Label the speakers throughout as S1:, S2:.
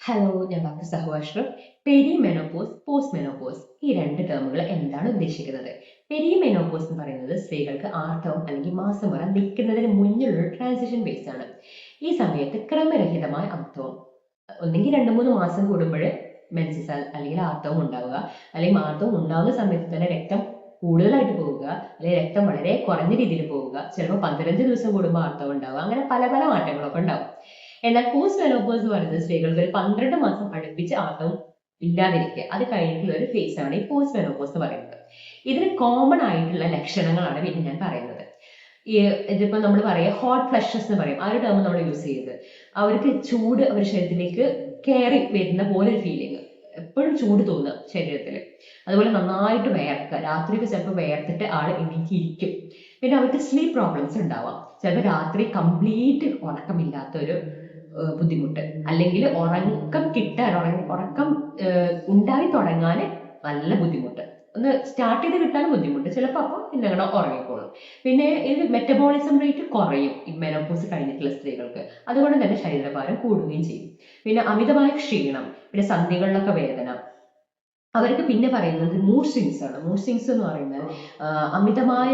S1: Hello, ഞാൻ doctor സഹു Ashraf. Perimenopause, post menopause ഈ രണ്ട് ടേമുകൾ എന്താണ് ഉദ്ദേശിക്കുന്നത്? പെരിമെനോപോസ് എന്ന് പറയുന്നത് സ്ത്രീകൾക്ക് ആർത്തവം അല്ലെങ്കിൽ മാസമുറ നിൽക്കുന്നതിന് മുന്നിലുള്ള ഒരു ട്രാൻസിഷൻ ഫേസ് ആണ്. ഈ സമയത്ത് ക്രമരഹിതമായ ആർത്തവം, ഒന്നെങ്കിൽ 2-3 മാസം കൂടുമ്പോൾ മെൻസസ് അല്ലെങ്കിൽ ആർത്തവം ഉണ്ടാവുക, അല്ലെങ്കിൽ ആർത്തവം ഉണ്ടാവുന്ന സമയത്ത് തന്നെ രക്തം കൂടുതലായിട്ട് പോവുക, അല്ലെങ്കിൽ രക്തം വളരെ കുറഞ്ഞ രീതിയിൽ പോവുക, ചിലപ്പോൾ 15 ദിവസം കൂടുമ്പോൾ ആർത്തവം ഉണ്ടാവുക, അങ്ങനെ പല പല മാറ്റങ്ങളൊക്കെ ഉണ്ടാവും. എന്നാൽ പോസ്റ്റ് മെനോപോസ് എന്ന് പറയുന്നത് സ്ത്രീകൾക്ക് ഒരു 12 മാസം അടുപ്പിച്ച് ആർത്തവം ഇല്ലാതിരിക്കുക, അത് കഴിഞ്ഞിട്ടുള്ള ഒരു ഫേസ് ആണ് ഈ പോസ്റ്റ് മെനോപോസ് എന്ന് പറയുന്നത്. ഇതിന് കോമൺ ആയിട്ടുള്ള ലക്ഷണങ്ങളാണ് പിന്നെ ഞാൻ പറയുന്നത്. ഈ ഇതിപ്പോ നമ്മൾ പറയാം ഹോട്ട് ഫ്ലഷസ് എന്ന് പറയും, ആ ഒരു ടേം നമ്മൾ യൂസ് ചെയ്ത് അവർക്ക് ചൂട് അവരുടെ ശരീരത്തിലേക്ക് കയറി വരുന്ന പോലെ ഒരു ഫീലിംഗ്, എപ്പോഴും ചൂട് തോന്നുക ശരീരത്തിൽ. അതുപോലെ നന്നായിട്ട് വേർക്കുക, രാത്രിയൊക്കെ ചിലപ്പോൾ വേർത്തിട്ട് ആള് എണീറ്റിരിക്കും. പിന്നെ അവർക്ക് സ്ലീപ്പ് പ്രോബ്ലംസ് ഉണ്ടാവാം, ചിലപ്പോൾ രാത്രി കംപ്ലീറ്റ് ഉറക്കമില്ലാത്ത ഒരു ബുദ്ധിമുട്ട്, അല്ലെങ്കിൽ ഉറക്കം കിട്ടാൻ ഉറക്കം ഉണ്ടായി തുടങ്ങാൻ നല്ല ബുദ്ധിമുട്ട്, ഒന്ന് സ്റ്റാർട്ട് ചെയ്ത് കിട്ടാൻ ബുദ്ധിമുട്ട്, ചിലപ്പോൾ അപ്പം പിന്നെ അങ്ങനെ ഉറങ്ങിക്കോളും. പിന്നെ ഇത് മെറ്റബോളിസം റേറ്റ് കുറയും ഈ മെനോപോസ് കഴിഞ്ഞിട്ടുള്ള സ്ത്രീകൾക്ക്, അതുകൊണ്ട് തന്നെ ശരീരഭാരം കൂടുകയും ചെയ്യും. പിന്നെ അമിതമായ ക്ഷീണം, പിന്നെ സന്ധികളിലൊക്കെ വേദന. അവർക്ക് പിന്നെ പറയുന്നത് മൂഡ് സ്വിങ്സ് ആണ്. മൂഡ് സ്വിങ്സ് എന്ന് പറയുന്നത് അമിതമായ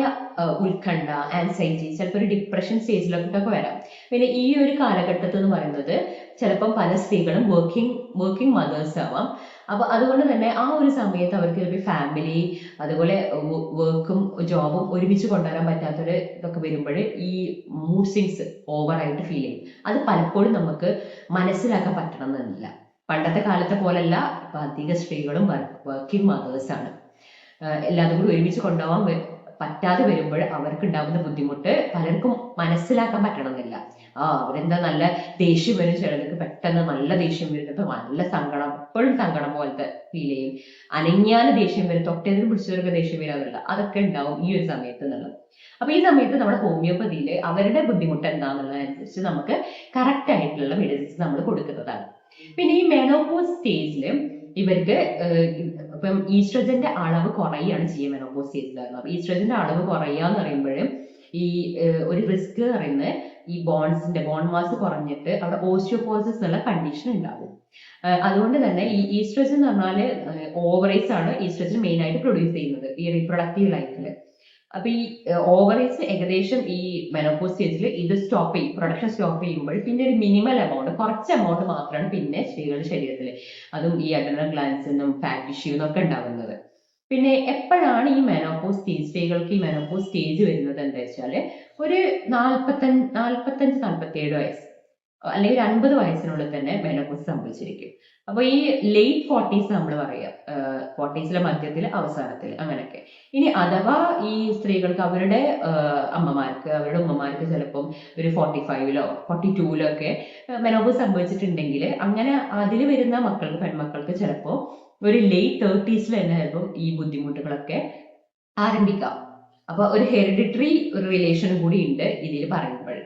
S1: ഉത്കണ്ഠ, ആൻസൈറ്റി, ചിലപ്പോൾ ഒരു ഡിപ്രഷൻ സ്റ്റേജിലൊക്കെ വരാം. പിന്നെ ഈ ഒരു കാലഘട്ടത്തിൽ എന്ന് പറയുന്നത് ചിലപ്പം പല സ്ത്രീകളും വർക്കിംഗ് മദേഴ്സ് ആവാം. അപ്പൊ അതുകൊണ്ട് തന്നെ ആ ഒരു സമയത്ത് അവർക്ക് ചിലപ്പോൾ ഫാമിലി, അതുപോലെ വർക്കും ജോബും ഒരുമിച്ച് കൊണ്ടുവരാൻ പറ്റാത്തൊരു ഇതൊക്കെ വരുമ്പോൾ ഈ മൂഡ് സ്വിങ്സ് ഓവറായിട്ട് ഫീൽ ചെയ്യും. അത് പലപ്പോഴും നമുക്ക് മനസ്സിലാക്കാൻ പറ്റണമെന്നില്ല. പണ്ടത്തെ കാലത്തെ പോലല്ല, ഇപ്പൊ അധിക സ്ത്രീകളും വർക്കിംഗ് മദേഴ്സ് ആണ്. എല്ലാതും കൂടി ഒരുമിച്ച് കൊണ്ടുപോകാൻ പറ്റാതെ വരുമ്പോൾ അവർക്ക് ഉണ്ടാകുന്ന ബുദ്ധിമുട്ട് പലർക്കും മനസ്സിലാക്കാൻ പറ്റണമെന്നില്ല. അവരെന്താ നല്ല ദേഷ്യം വരും, ചിലർക്ക് പെട്ടെന്ന് നല്ല ദേഷ്യം വരും, ഇപ്പൊ നല്ല സങ്കടം, എപ്പോഴും സങ്കടം പോലത്തെ ഫീൽ ചെയ്യും. അനങ്ങിയാല് ദേഷ്യം വരും, തൊട്ടേതിന് പിടിച്ചവർക്ക് ദേഷ്യം വരാറില്ല, അതൊക്കെ ഉണ്ടാവും ഈ ഒരു സമയത്ത് എന്നുള്ളത്. അപ്പൊ ഈ സമയത്ത് നമ്മുടെ ഹോമിയോപ്പതിയിൽ അവരുടെ ബുദ്ധിമുട്ട് എന്താണെന്നുള്ളതനുസരിച്ച് നമുക്ക് കറക്റ്റ് ആയിട്ടുള്ള മെഡിസിൻസ് നമ്മൾ കൊടുക്കുന്നതാണ്. പിന്നെ ഈ മെനോപോസ് സ്റ്റേജിൽ ഇവർക്ക് ഇപ്പം ഈസ്ട്രജന്റെ അളവ് കുറയുകയാണ് ചെയ്യുക മെനോപോസ് സ്റ്റേജിൽ. അപ്പൊ ഈസ്ട്രജന്റെ അളവ് കുറയുക എന്ന് പറയുമ്പോൾ ഈ ഒരു റിസ്ക് എന്ന് പറയുന്നത് ഈ ബോൺ മാസ് കുറഞ്ഞിട്ട് അവിടെ ഓസ്റ്റിയോപോസിസ് എന്നുള്ള കണ്ടീഷൻ ഉണ്ടാകും. അതുകൊണ്ട് തന്നെ ഈ ഈസ്ട്രജൻ എന്ന് പറഞ്ഞാൽ ഓവറൈസ് ആണ് ഈസ്ട്രജൻ മെയിൻ ആയിട്ട് പ്രൊഡ്യൂസ് ചെയ്യുന്നത് ഈ റീപ്രൊഡക്റ്റീവ് ലൈഫിൽ. അപ്പൊ ഈ ഓവറീസ് ഏകദേശം ഈ മെനോപോസ് സ്റ്റേജിൽ ഇത് സ്റ്റോപ്പ് ചെയ്യും, പ്രൊഡക്ഷൻ സ്റ്റോപ്പ് ചെയ്യുമ്പോൾ പിന്നെ ഒരു മിനിമൽ എമൗണ്ട്, കുറച്ച് എമൗണ്ട് മാത്രമാണ് പിന്നെ സ്ത്രീകളുടെ ശരീരത്തിൽ, അതും ഈ അഡ്രിനൽ ഗ്ലാൻഡ്സിനും ഫാറ്റ് ടിഷ്യൂന്നും ഒക്കെ ഉണ്ടാവുന്നത്. പിന്നെ എപ്പോഴാണ് ഈ മെനോപോസ് സ്റ്റേജ്, സ്ത്രീകൾക്ക് ഈ മെനോപോസ് സ്റ്റേജ് വരുന്നത് എന്താ വെച്ചാല് ഒരു 45-47 വയസ്സ് അല്ലെങ്കിൽ 50 വയസ്സിനുള്ളിൽ തന്നെ മെനോപോസ് സംഭവിച്ചിരിക്കും. അപ്പൊ ഈ ലേറ്റ് 40s നമ്മൾ പറയാം, 40സിലെ മധ്യത്തിൽ അവസാനത്തിൽ അങ്ങനെയൊക്കെ. ഇനി അഥവാ ഈ സ്ത്രീകൾക്ക് അവരുടെ അമ്മമാർക്ക്, അവരുടെ ഉമ്മമാർക്ക് ചിലപ്പം ഒരു 45ലോ 42ലോ ഒക്കെ മെനോപോസ് സംഭവിച്ചിട്ടുണ്ടെങ്കിൽ അങ്ങനെ അതിൽ വരുന്ന മക്കൾക്ക്, പെൺമക്കൾക്ക് ചിലപ്പോൾ ഒരു ലേറ്റ് 30സിൽ തന്നെ ചിലപ്പം ഈ ബുദ്ധിമുട്ടുകളൊക്കെ ആരംഭിക്കാം. അപ്പൊ ഒരു ഹെറിഡിറ്ററി റിലേഷൻ കൂടി ഉണ്ട് ഇതിൽ പറയുമ്പോൾ.